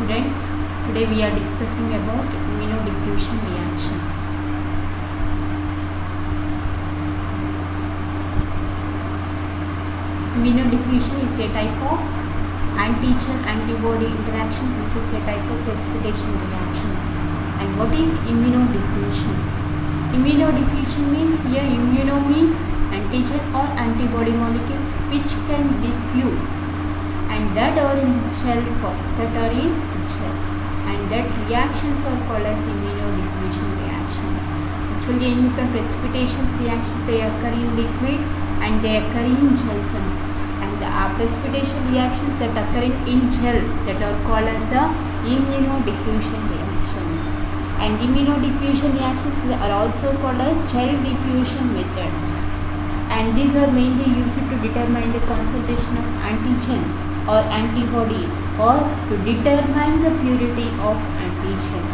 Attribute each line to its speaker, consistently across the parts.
Speaker 1: students, today we are discussing about immunodiffusion reactions. Immunodiffusion is a type of antigen-antibody interaction which is a type of precipitation reaction. And what is immunodiffusion? Immunodiffusion means here immuno means antigen or antibody molecules which can diffuse and that are in cell and that reactions are called as immunodiffusion reactions. Actually any precipitation reactions they occur in liquid and they occur in gels and the precipitation reactions that occur in gel that are called as the immunodiffusion reactions. And immunodiffusion reactions are also called as gel diffusion methods. And these are mainly used to determine the concentration of antigen or antibody or to determine the purity of antigen.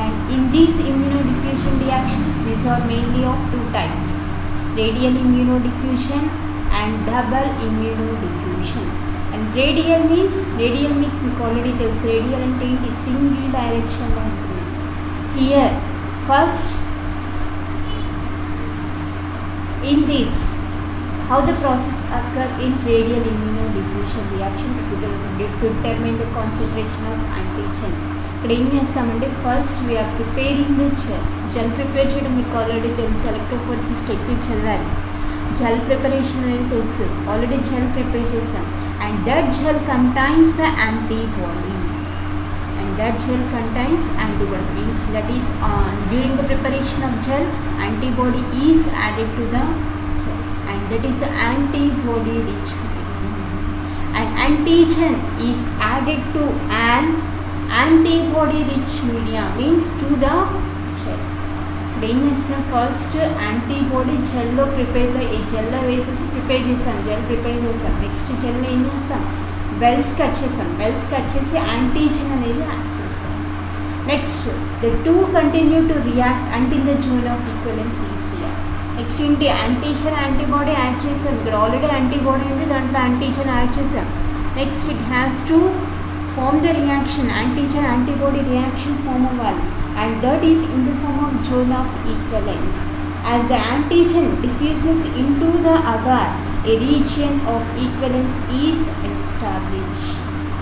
Speaker 1: And in these immunodiffusion reactions, these are mainly of two types: radial immunodiffusion and double immunodiffusion. And radial means we already tell radial and it is single direction of here. First, in this, how the process occur in radial immunodiffusion reaction to determine the concentration of antigen. ఇక్కడ ఏం చేస్తామంటే first we are preparing the gel prepare చేయడం మీకు already తెలుసు, electrophoresis technique చదవాలి. Gel preparation అనేది తెలుసు, already gel prepare చేస్తాం. And that gel contains the antibody means that is during the preparation of gel antibody is added to the gel and that is the antibody rich medium. And antigen is added to an antibody rich media means to the gel. First antibody జెల్లో ప్రిపేర్లో ఈ జెల్లో వేసేసి prepare చేస్తాం, gel prepare చేస్తాం. Next జెల్లో ఏం చేస్తాం, వెల్స్ కట్ చేసి యాంటీజెన్ అనేది యాడ్ చేస్తాం. Next the two continue to react until the zone of equivalence is react. Next ఏంటి, యాంటీజెన్ యాంటీబాడీ యాడ్ చేస్తాం. ఇక్కడ ఆల్రెడీ యాంటీబాడీ ఉంది, దాంట్లో యాంటీజెన్ యాడ్ చేస్తాం. Next it has to form the reaction, antigen antibody reaction form అవ్వాలి and that is in the form of zone of equivalence. As the antigen diffuses into the agar, a region of equivalence is established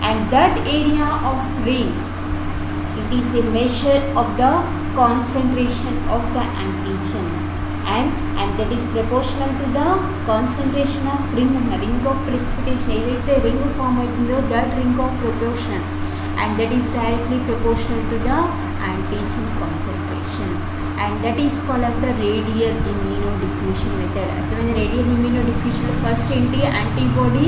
Speaker 1: and that area of ring, it is a measure of the concentration of the antigen and that is proportional to the concentration of ring of precipitation. ఏదైతే ring form అవుతుందో that ring of proportion and that is directly proportional to the antigen concentration and that is called as the radial immunodiffusion method. అర్థమైంది? Radial immunodiffusion first ఏంటి, antibody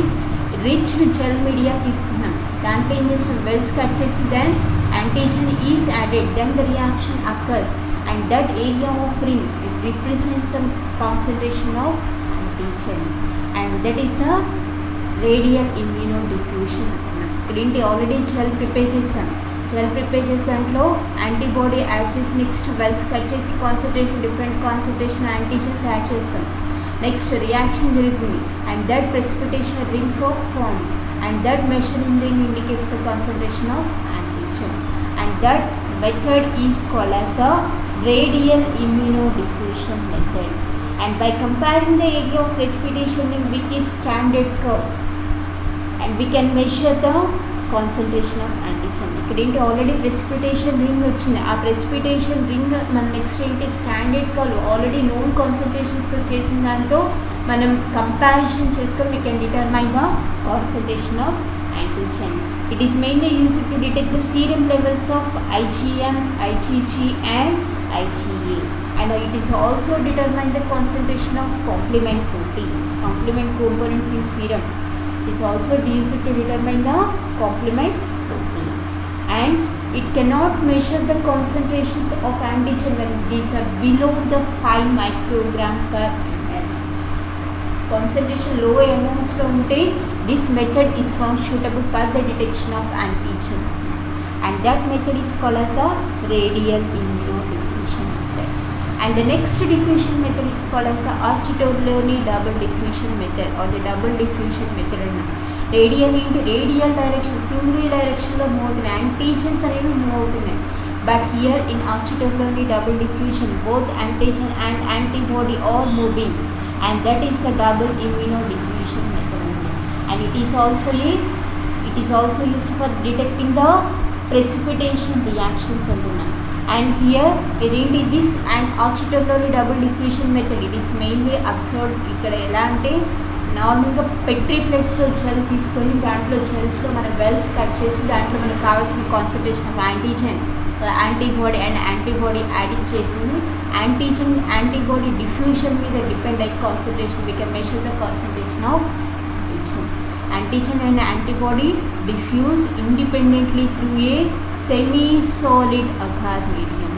Speaker 1: rich gel media తీసుకున్నాం, దాంట్లో ఏం చేస్తాం, wells cut చేసి then antigen is added, then the reaction occurs and that area of ring it represents the concentration of antigen and that is a radial immunodiffusion. ఇక్కడేంటి, already gel prepare చేసి దాంట్లో antibody add చేసి next wells cut చేసి different concentration antigens add చేస్తాం. Next reaction జరుగుతుంది and that precipitation rings of form and that measuring ring indicates the concentration of antigen and that method is called as the radial immunodiffusion method. And by comparing the area of precipitation ring with a standard curve and we can measure the concentration of antigen. ఇక్కడ ఏంటి, already precipitation ring వచ్చింది, ఆ precipitation ring మన next ఏంటి, standard curve already known కాన్సన్ట్రేషన్స్తో చేసిన దాంతో మనం comparison చేసుకొని we can determine the concentration of antigen. It is mainly used to detect the serum levels of IgM, IgG and IgA and it is also determine the concentration of complement proteins, complement components in serum. It is also used to determine the complement proteins and it cannot measure the concentrations of antigen when these are below the 5 microgram per ml. Concentration low amounts lo unte this method is not suitable for the detection of antigen and that method is called as the radial immunodiffusion method. And the next diffusion method is called as the Architoloni double diffusion method or the double diffusion method. Radial ఏంటి, radial direction, single డైరెక్షన్లో move అవుతున్నాయి, antigens అనేవి move అవుతున్నాయి. But here in Ouchterlony double diffusion both antigen and antibody are moving, and that is the double immunodiffusion method అండి. And it is also used for detecting the precipitation reactions అంటున్నాం. And here ఇదేంటి this and Ouchterlony double diffusion method it is mainly observed. ఇక్కడ ఎలా అంటే నార్మల్గా Petri ప్లేట్స్లో gel తీసుకొని దాంట్లో జెల్స్లో మనం వెల్స్ కట్ చేసి దాంట్లో మనకు కావాల్సిన concentration of antigen, antibody and antibody add చేసింది. యాంటీజెన్ యాంటీబాడీ డిఫ్యూషన్ మీద డిపెండ్ అయ్యి concentration we can measure the concentration of antigen and antibody diffuse independently through a semi-solid agar medium,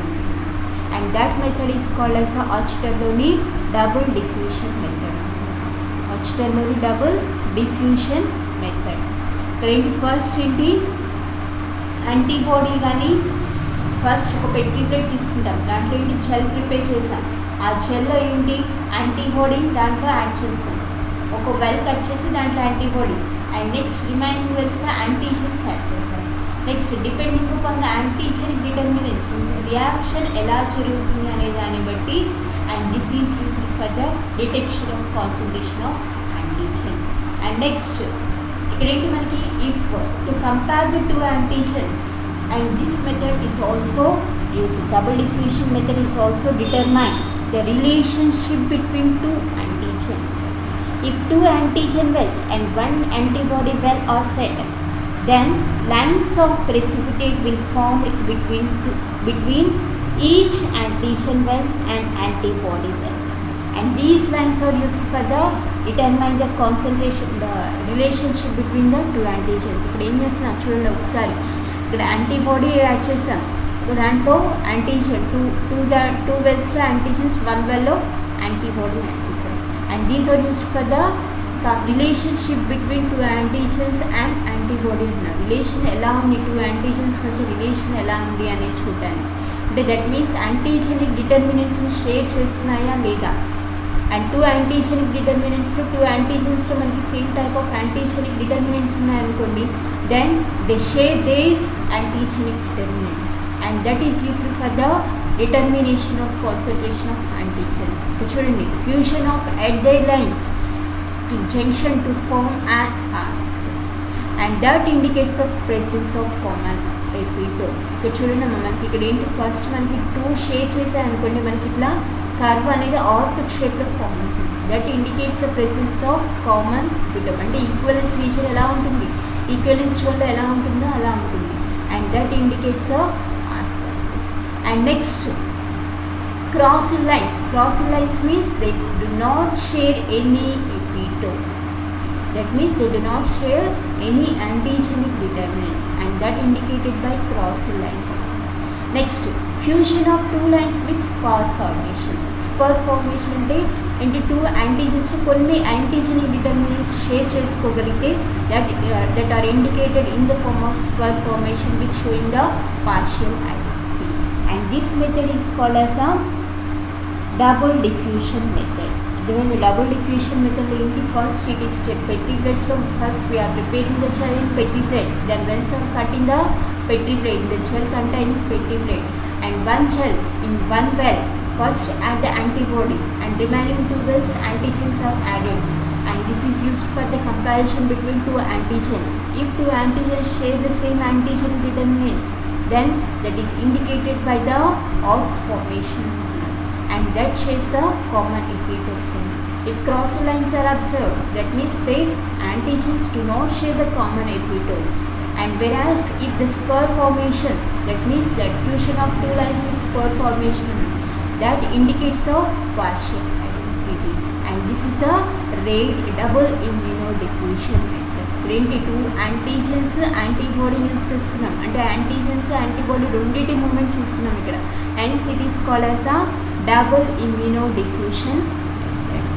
Speaker 1: and that method is called as the Archterloni double diffusion method. Archterloni double diffusion method. First ఏంటి antibody కానీ first ఒక Petri plate తీసుకుంటాం, దాంట్లో ఏంటి gel prepare చేసాం, ఆ జెల్లో ఏంటి antibody దాంట్లో యాడ్ చేస్తాం, ఒక వెల్ కట్ చేసి దాంట్లో యాంటీబాడీ అండ్ నెక్స్ట్ రిమైనింగ్ వెల్స్లో యాంటీజెన్స్ యాడ్ చేస్తాం. Next depending upon the antigen determinants reaction ఎలా జరుగుతుంది అనే దాన్ని బట్టి and this is used for the detection of concentration of antigen. And next ఇక్కడ ఏంటి మనకి if to compare the two antigens and this method is also used. Double diffusion method is also determine the relationship between two antigens. If two antigen wells and one antibody well are set, then lines of precipitate will form between each antigen wells and antibody wells, and these lines are used for the determine the concentration, the relationship between the two antigens. ఇక్కడ ఏం చేస్తున్నాం చూడండి ఒకసారి, ఇక్కడ antibody add చేసాం, దాంట్లో antigen two వెల్స్లో antigens, one వెల్లో యాంటీబాడీ యాడ్ చేసాం, and these are used for the relationship between two antigens and antibody. Relation ఎలా ఉంది, టూ యాంటీజెన్స్ మధ్య రిలేషన్ ఎలా ఉంది అనేది చూడడానికి, అంటే దట్ మీన్స్ యాంటీజెనిక్ డిటర్మినెంట్స్ని షేర్ చేస్తున్నాయా లేదా. అండ్ టూ యాంటీజెనిక్ డిటర్మినెంట్స్లో టూ యాంటీజెన్స్లో మనకి same type of antigenic determinants ఉన్నాయనుకోండి, then they share their antigenic determinants and that is used for the determination of concentration of antigens. చూడండి fusion of at their lines to junction to form an arc, and that indicates the presence of common epitope. ఇక్కడ చూడండి మనకి ఇక్కడ ఏంటి first మనకి two share చేసాయి అనుకోండి, మనకి ఇట్లా కర్వ్ అనేది ఆర్క్ షేప్లో ఫామ్ అవుతుంది. That indicates the presence of common epitope. అంటే ఈక్వలెన్స్ రీజన్ ఎలా ఉంటుంది, ఈక్వలెన్స్ జోన్లో ఎలా ఉంటుందో అలా ఉంటుంది, and that indicates the arc. And next, crossed lines. Crossed lines means they do not share any epitopes. That means they do not share any antigenic determinants, and that indicated by crossed lines. Next, fusion of two lines with spur formation. Spur formation అంటే into two antigens కొన్ని antigenic determinants share చేసుకోగలిగితే that are indicated in the form of spur formation which showing the partial identity. And this method is called as a double diffusion method. When the double diffusion method ఏంటి, first it is petri plates. So first we are preparing the gel in petri plate, then once are cut in the petri plate, the gel containing petri plate, and one gel in one well. First add the antibody and remaining two wells antigens are added, and this is used for the comparison between two antigens. If two antigens share the same antigen determinants, then that is indicated by the arc formation, and that shares the common epitopes. If cross lines are observed, that means the antigens do not share the common epitopes, and whereas if the spur formation, that means that fusion of two lines with spur formation, that indicates a partial identity, and this is the double immunodiffusion method. ఏంటి two antigens antibody use చేసుకున్నాం, అంటే antigens antibody రెండింటి moment చూస్తున్నాం ఇక్కడ, hence it is called as the double immunodiffusion method.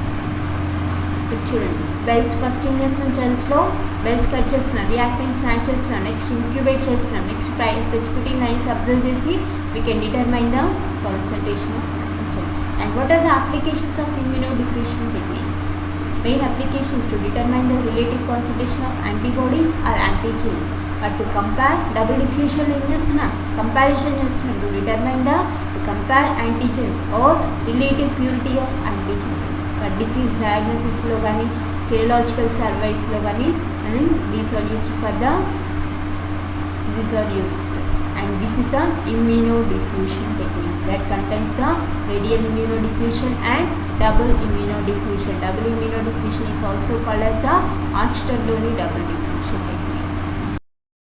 Speaker 1: ఇక్కడ చూడండి wells first ఏం చేస్తున్నాం, జెల్స్లో వెల్స్ కట్ చేస్తున్నాం, రియాక్టెంట్స్ యాడ్ చేస్తున్నాం, నెక్స్ట్ ఇంక్యుబేట్ చేస్తున్నాం, నెక్స్ట్ ప్రెసిపిటింగ్ లైన్స్ అబ్జర్వ్ చేసి we can determine the concentration of antigen. And what are the applications of immunodiffusion techniques? main applications to determine the relative concentration of antibodies or antigens. But to compare, double diffusion ఏం చేస్తున్నాం, comparison చేస్తున్నాం to determine the compare antigens or relative purity of antigen. Disease డయాగ్నోసిస్లో కానీ serological సర్వైస్లో కానీ మనం these are used and this is the immunodiffusion technique that contains the radial immunodiffusion and double immunodiffusion. Double immunodiffusion is also called as the Archer-Donnelly double diffusion.